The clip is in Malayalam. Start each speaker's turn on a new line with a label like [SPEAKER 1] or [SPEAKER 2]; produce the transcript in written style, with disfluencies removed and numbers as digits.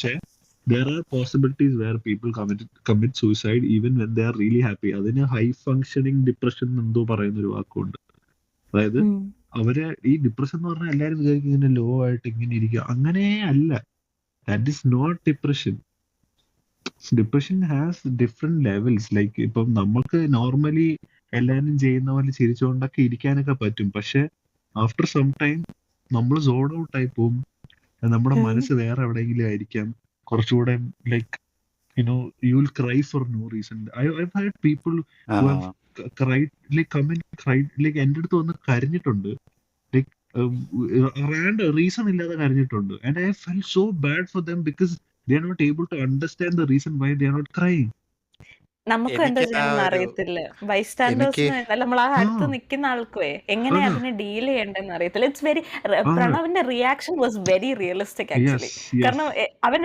[SPEAKER 1] പക്ഷെ there are possibilities where people commit suicide even when they are really happy. അതിന് ഹൈ ഫങ്ഷനിങ് ഡിപ്രഷൻ എന്തോ പറയുന്ന ഒരു വാക്കുണ്ട്. അതായത്
[SPEAKER 2] ഉം.
[SPEAKER 1] അവര് ഈ ഡിപ്രഷൻ എന്ന് പറഞ്ഞാൽ എല്ലാവരും വിചാരിക്കും ഇങ്ങനെ ലോ ആയിട്ട് ഇങ്ങനെ ഇരിക്കുക. അങ്ങനെ അല്ല. That is not depression. Depression has different levels. Like ഇപ്പം നമ്മൾക്ക് നോർമലി എല്ലാവരും ചെയ്യുന്ന പോലെ ചിരിച്ചുകൊണ്ടൊക്കെ ഇരിക്കാനൊക്കെ പറ്റും. പക്ഷെ ആഫ്റ്റർ സം ടൈം നമ്മൾ സോൺ ഔട്ട് ആയി പോകും. നമ്മുടെ
[SPEAKER 2] ഉം.
[SPEAKER 1] മനസ്സ് വേറെ എവിടെയെങ്കിലും ആയിരിക്കാം. കുറച്ചുകൂടെ like you will cry for no reason. I've had people
[SPEAKER 3] ആ
[SPEAKER 1] who have cried, like come and cried, like എൻ്റെ അടുത്ത് വന്ന് കരഞ്ഞിട്ടുണ്ട്. Like റീസൺ ഇല്ലാതെ കരഞ്ഞിട്ടുണ്ട്. And I felt so bad for them because they are not able to understand the reason why they are not crying.
[SPEAKER 2] നമുക്കും എന്താ
[SPEAKER 3] എനിക്ക് ആ
[SPEAKER 2] ചെയ്യണമെന്ന്
[SPEAKER 3] ഒരു
[SPEAKER 2] അറിയത്തില്ല.
[SPEAKER 3] എനിക്ക്
[SPEAKER 2] ബൈസ്റ്റാൻഡേഴ്സിന് അല്ല നമ്മൾ ആ അടുത്ത്
[SPEAKER 1] ആ
[SPEAKER 2] നിൽക്കുന്ന ആൾക്കുവേ എങ്ങനെ
[SPEAKER 1] ആ
[SPEAKER 2] അതിനെ ഡീൽ ചെയ്യണ്ടെന്ന് അറിയത്തില്ല. ഇറ്റ്സ് വെരി
[SPEAKER 1] ആ
[SPEAKER 2] പ്രണവിന്റെ reaction was very realistic actually.
[SPEAKER 1] yes
[SPEAKER 2] കാരണം അവൻ